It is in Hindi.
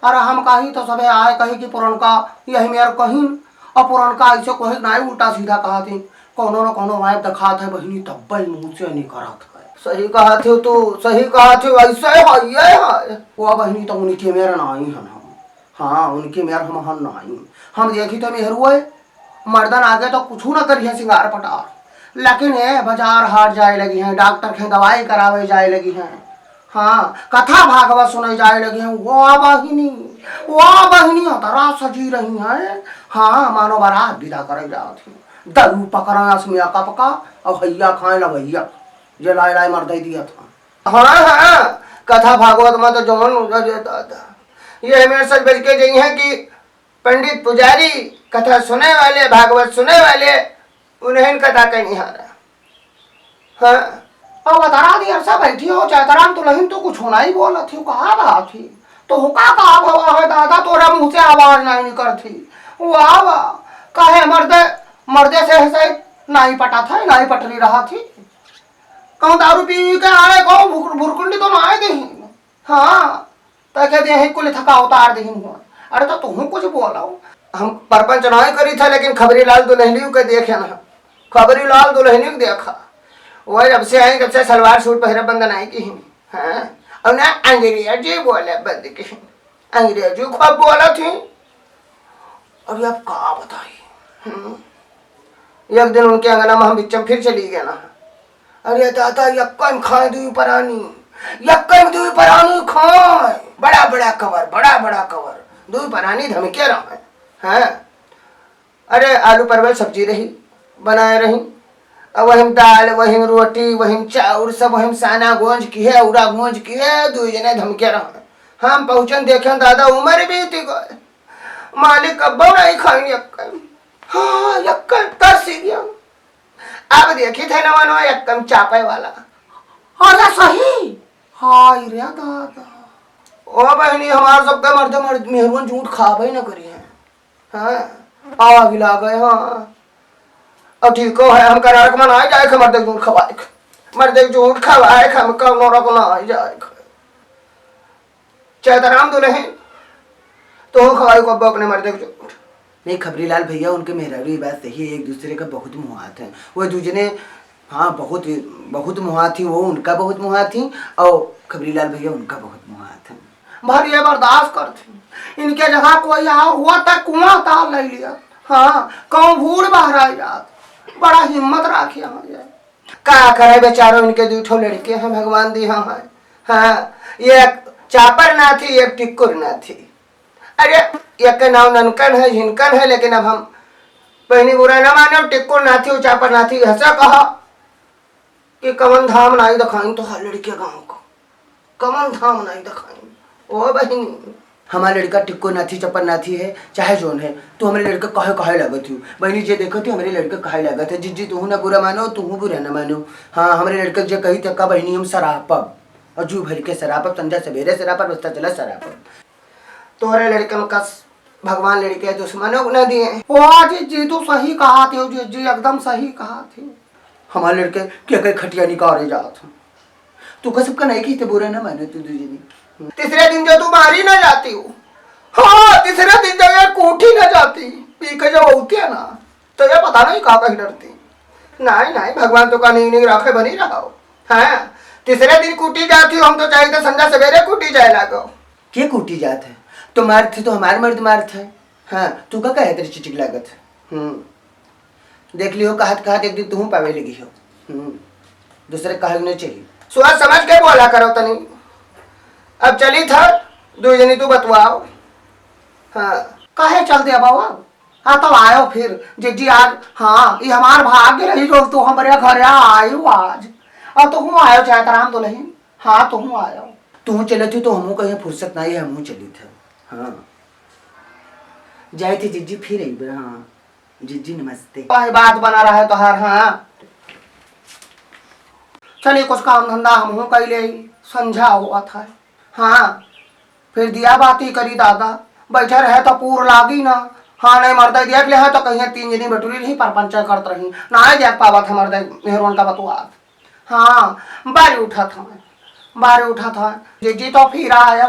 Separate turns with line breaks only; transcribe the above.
अरे हम कहीं तो सबे आए कहीं कि पुरनका यही मेरे कहीं और पुरनका ऐसे कहीं नहीं उल्टा सीधा कहा थी कोनो न कोनो वाइफ दिखा थे बहनी तब मुँह से नहीं करा था। सही कहा थे तो सही कहा थे ऐसे है वो बहनी तो उनकी मेरे नहीं है हम। हाँ उनकी मेरे हम नहीं हम देखी तो मेहर हुए मर्दन आगे तो कुछ न करिए सिंगार पटार लेकिन ये बाजार हाट जाए लगी हैं डॉक्टर के दवाई करावे जाए लगी हैं। हाँ कथा भागवत सुनाई जाए लगी हैं वो बहिनी तरा सजी रही हैं। हाँ मानो बारात विदा करे जाती दरू पकड़ा उसमें पका और भैया खाए ला भैया जे लाए लाए मर दे दिया था। हाँ हाँ कथा भागवत में तो जौन ये मेरे सच बज के गई है कि पंडित पुजारी कथा सुने वाले भागवत सुने वाले उन्हें कथा कहीं हारा। हाँ और बता दिया सब बैठी हो चैतराम तो नहीं तो कुछ होना ही बोला थी कहा रहा थी तो हुका कहा भवा है दादा तोरा मुँह से आवाज नहीं निकलती वाह वाह कहे मर्दे से नहीं पटा था नहीं पटरी रहा थी कहूँ दारू पी के आए कहूँ भुरकुंडी तो ना आए दे। हाँ तो कह दिया कुल थका उतार दे हुआ अरे तो तुम कुछ बोला हम परपंच नहीं करी था लेकिन खबरी लाल दुल्हनियों के देखे ना खबरी लाल दुल्हनियों को देखा वही जब से आई जब से सलवार सूट पहरे बंदन आई की हाँ और ना अंग्रेजी बोले बंद की अंग्रेजी खूब बोला थी। अभी आप कहा बताइए एक दिन उनके अंगना में हम बिचम फिर चली गए ना अरे दादा यक्कन खाए दुई परानी खाए बड़ा बड़ा कवर दुई परानी धमके रहा है। अरे आलू परवल सब्जी रही बनाए रही वही दाल वही रोटी वही चाउर सब वही साना गोंज की है उड़ा गोंज की है दुई जने धमके रहा। हम पहुंचन देखे दादा उम्र बीती गए मालिक अब नहीं खाएंगे यक्कन। हाँ यक्कन तरसी गया अब देखी थे नवा यक्कन चापे वाला अरे सही हाय रे दादा ओ बहनी हमार सबका मर्द मेहरबान झूठ खावे न करी है। हाँ आवा गिला गए। हाँ अब ठीक है हम करार को मनाए जाए मर्द झूठ खवाए मर्द झूठ खवाए हम कब नौरा को ना जाए चैतराम दुल्हन तो खवाए को अब्बा अपने मर्द झूठ नहीं। खबरी लाल भैया उनके मेहरारू बात सही है एक दूसरे का बहुत मुहात है वो दूजने हाँ बहुत मुहा थी वो उनका बहुत मुहा थी और खबरी लाल भैया उनका बहुत मुहा था भर ये बर्दाश्त करती इनके जगह कोई आ हुआ तक कुआं ताल ले लिया। हाँ कहूँ भूड़ बाहर आ जात बड़ा हिम्मत राखी क्या करे बेचारो इनके दूठो लड़के हैं भगवान दी। हाँ हाँ एक चापर ना थी एक टिक्कुर ना थी। अरे एक का नाम ननकन है झिनकन है लेकिन अब हम पहनी बुरा न माने टिक्कुर ना थी चापर ना थी ऐसा कहा कि कमन धाम नहीं दिखाई तो हर लड़के गाँव को कमन धाम नहीं दिखाई ओ बहनी हमारे लड़का टिक्को ना थी चप्पल ना थी है चाहे जोन है तो हमारे लड़का कहे लगत हूँ बहनी जे देखो थी हमारे लड़का कहे लगत है जिज्जी तू ना बुरा मानो तू बुरा न मानो। हाँ हमारे लड़का जो कही तक बहनी हम सरापब और जू भर के सरापब संध्या सवेरे सरापब बस्ता चला सरापब तोहरे लड़कन का भगवान लड़के दुश्मनों न दिए। वाह जी तू सही कहा थे जी एकदम सही कहा थे हमारे लड़के क्या कहीं खटिया निकाले जात तू का सबका नहीं की थे बुरा न माने तू दूजी तीसरे दिन जो तू मारी ना जाती हो। हाँ तीसरे दिन जब ये कोठी ना जाती पी के जब होती है ना तो ये पता नहीं कहाँ कहीं डरती नहीं भगवान तो का नहीं रखे बनी रहा हो। हाँ तीसरे दिन कूटी जाती हम तो चाहिए संध्या सवेरे कूटी जाए लागो के कूटी जात है तो मार थे तो हमारे मर्द मार थे। हाँ तू का कहे तेरी चिचिक लागत देख लियो कहत एक दिन तू पावे लगी हो दूसरे कहे नहीं चाहिए सोच समझ के बोला करो तनी अब चली था दो जनी तू बतवाओ। हाँ कहे चलते अब हाँ तो आयो फिर जी आज हाँ ये हमार भाग्य रही जो तू हमारे घर आयो आज और तुम आयो चैतराम दुल्हन। हाँ तुम आयो तू चले थी तो हमू कहीं फुर्सत नहीं है हमू चली था। हाँ जाए थे जिज्जी फिर आई। हाँ जिज्जी नमस्ते बात बना रहा है तो हर। हाँ चलिए कुछ काम धंधा हमू कर ले समझा हुआ था। हाँ फिर दिया बाती करी दादा बैठे रहे तो पूर लागी ना। हाँ नहीं मर्द देख ले है तो कहीं तीन जनी बटुरी रही परपंच करत रही ना देख पावा था मर्द मेहरबान का बतुआ। हाँ बारी उठा था जी तो फिर आया